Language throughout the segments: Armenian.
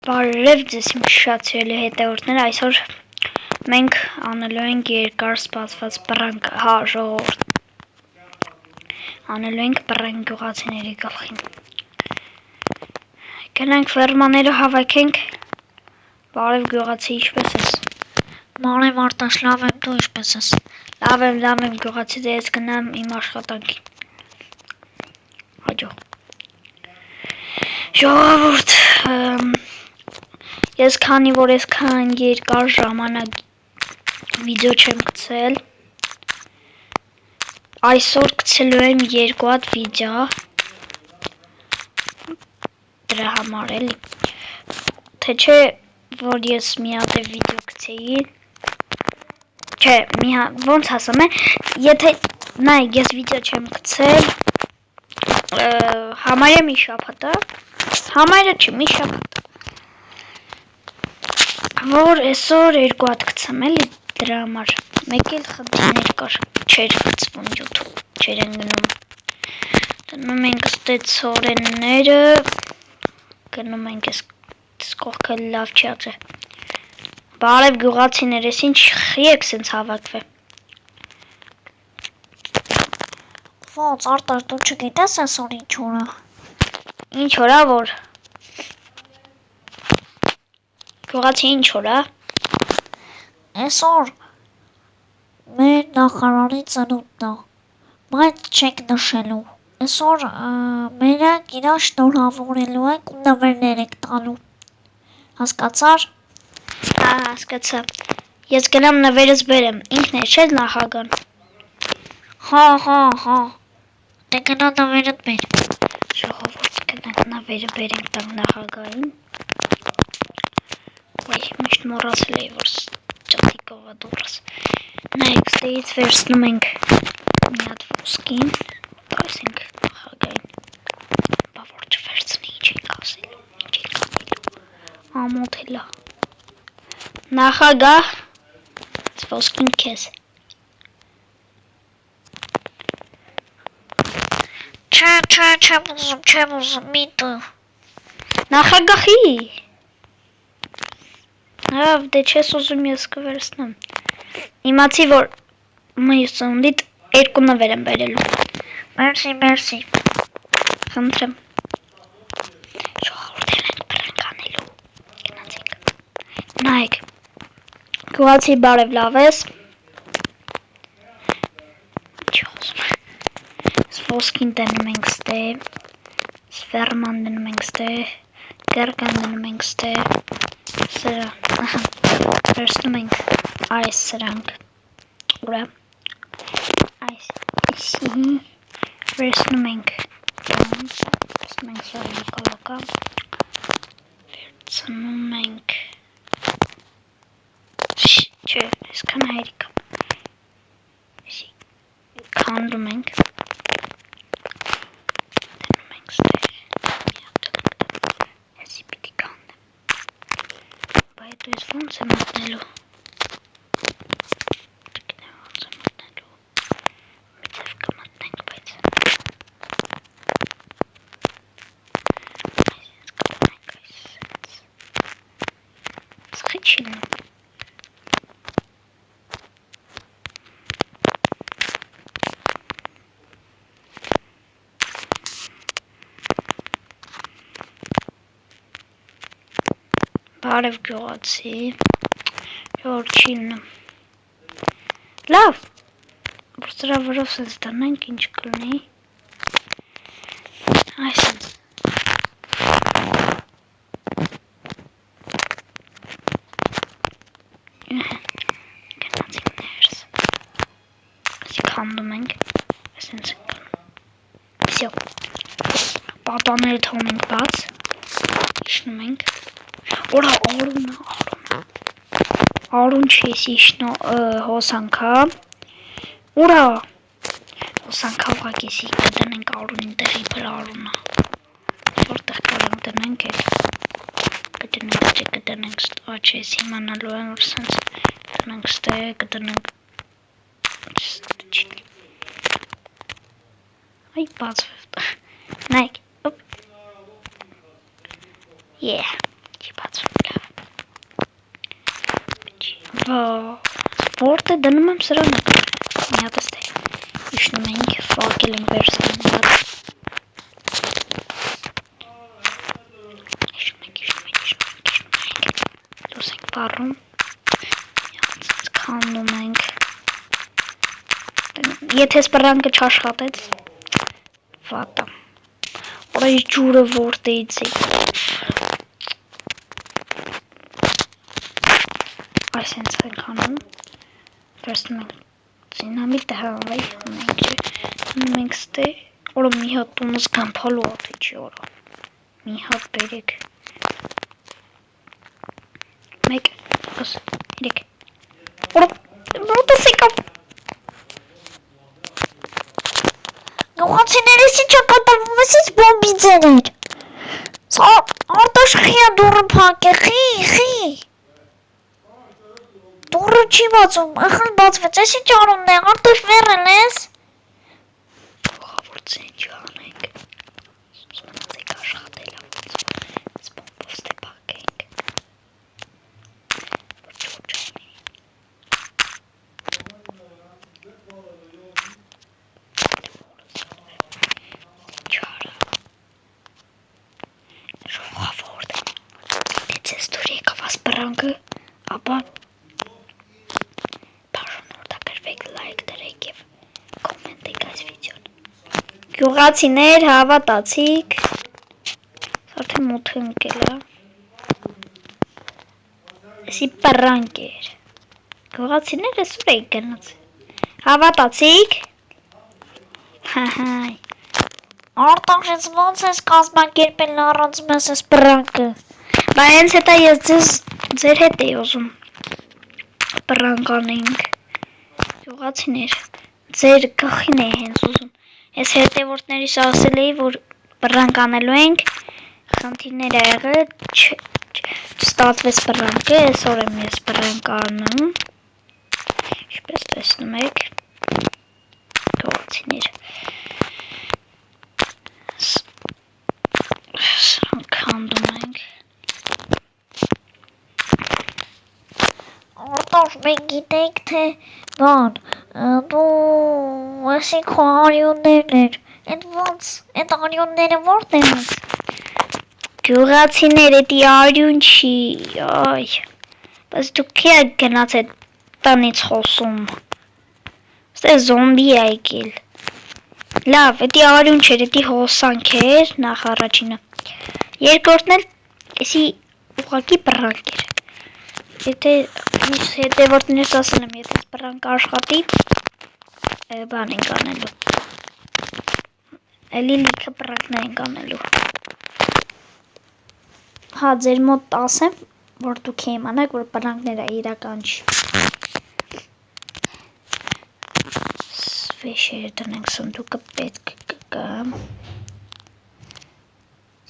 Բարև ձեզ իմ շացրելի հետևորդներ, այսօր մենք անելու ենք երկար սպասված պրանկ, ժողովուրդ, անելու ենք պրանկ գյուղացիների գլխին, գնանք ֆերմաները հավաքենք, բարև գյուղացի, ինչպես ես, Բարև Արտաշ, լավ եմ, դու ինչպես ես, լավ եմ գյուղացի, դե ես գնամ իմ աշխատանքին, հաջող, ժողովուրդ, Ես քանի որ այսքան երկար ժամանակ վիդեո չեմ գցել, այսօր գցելու եմ 2 հատ վիդեո, դրա համար էլի, թե չէ որ ես մի հատ վիդեո գցեի, չէ, ոնց ասեմ եթե նայեք ես վիդեո չեմ գցել, համարյա մի շաբաթ, համարյա չի մի շաբաթ, որ այսօր 2 հատ գցեմ էլի դրա համար, մեկ էլ խնդիրներ կար, չէր գցվում YouTube, չէր են գնում, դնում ենք ստե ցորենները, գնում ենք այս կողքը լավ չի ածե, բարև գյուղացիներ, ես ինչ եք սենց հավաքվել, ոնց Արտաշ, դու չգիտես այսօր ինչ օր է, ինչ օր է որ, գյուղացի ինչ օր է, այսօր մեր նախարարի ծնունդն է, բայց չենք նշելու, այսօր մենակ իրան շնորհավորելու ենք ու նվերներ ենք տալու, հասկացար, հասկացա, ես գնամ նվերս բերեմ, ինքն է չէ նախագահան, հա, դե գնա նվերդ բեր, ժողովուրդ գնանք նվերը բերենք տանք նախագահին, միշտ մոռացել էի, որ ճտիկով է դուրս, նայեք ստեից վերցնում ենք մի հատ ոսկին, տասենք նախագահին, բա որ չվերցնի, ինչ ենք ասելու, ինչ ենք անելու, ամոթելա, նախագահ, ոսկին քեզ, չեմ ուզում, մի տու, նախագահի, Հավ, դե չես ուզում ես կվերցնեմ, իմացի որ մյուս ծնունդիդ 2 նվեր եմ բերելու, մերսի, խնդրեմ, ժողովուրդել ենք պրանկ անելու, գնացինք, նայեք, գյուղացի բարև լավ ես, ինչ խոսում է, ոսկին տենում ենք ստե, սվերման դնում ենք ստե, գերգան դնում ենք ստե, սրա, վերցնում ենք այս սրանք, ուրա, այսի, վերցնում ենք սրա մակալակա, վերցնում ենք, չէ, այսքան հայրիկա, քանդում ենք, դնում ենք ստեր, այսի պիտի քանդեմ, բայց ես ոնց եմ մտնելու, չգնեմ ոնց եմ մտնելու, մեծև կմտնենք, բայց, այսինց կտնենք այսինց, սխի չի լինում, Բարև գյուղացի, որ չի լինում, լավ, որ սրա վրով սենց դնենք, ինչ կլնի, այսինց, գնացինք ներս, ասի քանդում ենք, այսինց կլնում, վսյո, պատաները թողում ենք բաց, իշնում ենք, Որա արուն չի եսի հոսանքա, ուրա, հոսանքա ուղակ եսի կդնենք արունին տեղի բր արունա, որտեղ կարանք դնենք էլ, կդնենք աչ ես իմանալու են, որ սենց դնենք ստե, կդնենք, այ բացվև, նայք, չի բացվում, Որտե դնում եմ սրանը։ Մի հատ ստե։ Իշնում ենք ֆակել ենք վերսանալ։ Լուս ենք պարում։ Քանում ենք։ Եթե սպրանքը չաշխատեց, վատա։ Որի ջուրը որտեից է։ Այսենց ենք անում։ Վերցնում ենք դինամիտը հավայի մենք ստե, որը մի հատ տունս գամփալու ատի չի որը։ Մի հատ բերեք։ Մեկ, ոս, իրեք։ Որտես եկավ։ Գյուղացիներից ինչա կատարվում ես ինչ բոմբի ձեներ։ Սա արտաշխիա դուրը փակ է, խի։ Դուրը չի բացում, ախլ բացվեց, ես ինչ արումն է, արտաշ վերել ես։ Ողավոր ծեն չանենք։ Սմնացեք աշխատել ավացում, ես բոմբով ստե պակ ենք։ Չոչանի։ Չարա։ Ողավոր դեմ։ Դեց ես դուր եկավ ասպրանքը, ապա Գյուղացիներ հավատացիք, արդեն մութը ընկել է, էսի պրանք էր, գյուղացիներ էսուր էի գնաց, հավատացիք, հայ, Արտաշից ոնց ես կազմակերպել առանց մեզ ես պրանքը։ բա հենց հետա ես ձեր հետ էի ուզում, պրանք անենք, գյուղացիներ, ձեր գախին էի հենց ուզում, Ես հետևորդներիս ասել էի, որ պրանք անելու ենք, խնդիրներ ա եղել, չստացվեց պրանքը, այսօր եմ ես պրանք անում, ինչպես տեսնում եք, գյուղացիներ, սրանք հանդում ենք, Արտաշ մենք գիտենք թե բան, դու ասի քո արյուններն էր, էդ արյունները որտեղ ես։ Գյուղացիներ էդի արյուն չի, այ, բայց դուք քիա գնաց էդ տնից խոսում, ստե զոմբի է եկել, լավ, էդի արյուն չէր, էդի հոսանք էր, նախ առաջինը, երկորդն էլ, էսի ուղակի պրանք էր, եթե հետևորդներս ասել եմ, եթե պրանք աշխատի, բան ենք անելու, էլի լիքը պրանքներ ենք անելու, հա ձեր մոտ ասեմ, որ դուք իմանաք, որ պրանքները իրական չի, վեշերը տնենք սնդուկը պետք կգա,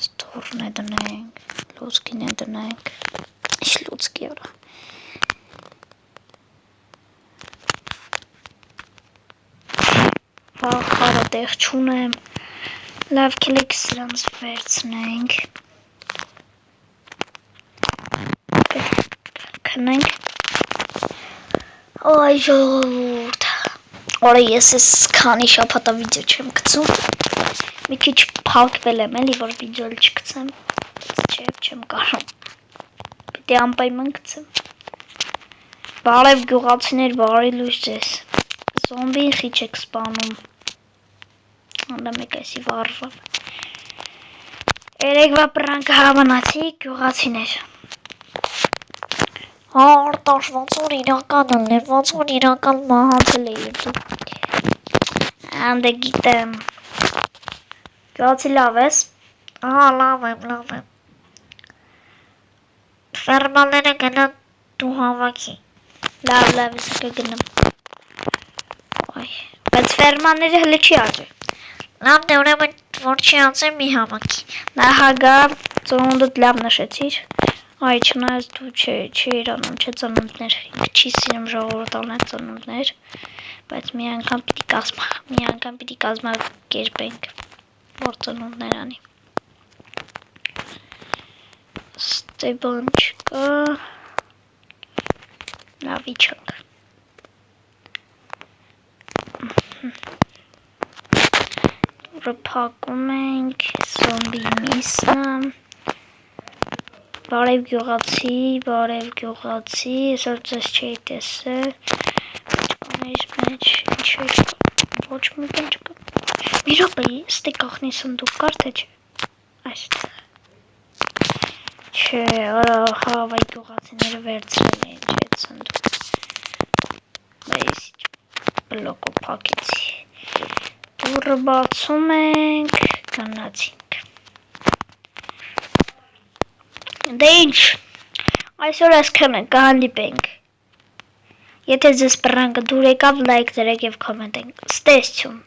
ստորն է տնենք, լուցկին է տնենք, ինչ լուցկի որա, Վախարը տեղ չունեմ, լավ կելեք սրանց վերցնենք, քնենք, այ ժողովուրդ, օրը ես ես քանի շաբաթա վիդեո չեմ գցում, մի քիչ փակվել եմ էլի, որ վիդեո չգցեմ, չեմ կարող, պիտի անպայման գցեմ, բարև գյուղացիներ, բարի լույս ձեզ, զոմբին խիչ եք սպանում, Անդամ եք այսի վարվավ, երեկվա պրանքը հավանացի գյուղացիներ, Հա արտաշ ոնց որ իրականն էր, ոնց որ իրական մահացել է դու։ Անդե գիտեմ, գյուղացի լավ ես, Ահա լավ եմ։ Ֆերմաները գնա դու հավաքի։ լավ ես կգնամ, բայց ֆերմաները հլը չի աճը, Լավ դե ուրեմն որ չի անցել մի հավաքի։ Նահագա ծնունդդ լավ նշեցիր, այ չնայած դու չէիր անում, չէ ծնունդներ, ինքը չի սիրում ժողովուրդ անել ծնունդներ, բայց մի անգամ պիտի կազմակերպենք, որ ծնունդներ անի, ստե բան չկա, Լավի չենք։ Դուրը փակում ենք, զոմբի միսնը։ Բարև գյուղացի, այսօր ձեզ չէի տեսել։ Բաներ մեջ ինչ ոչ մի բան չկա։ Մի րոպե, ստե կախնի սնդուկ կար թե չէ։ Այստեղ։ Չէ, հա, վայ գյուղացիները վերցրել էին չէ այդ սնդուկ։ Բայց բլոկը փակեցի։ Դուրը բացում ենք, գնացինք։ Դե ինչ, այսօր այսքան է, կհանդիպենք։ Եթե ձեզ պռանգը դուր եկավ, լայք դրեք և կոմենտ ենք։ Ստեսություն։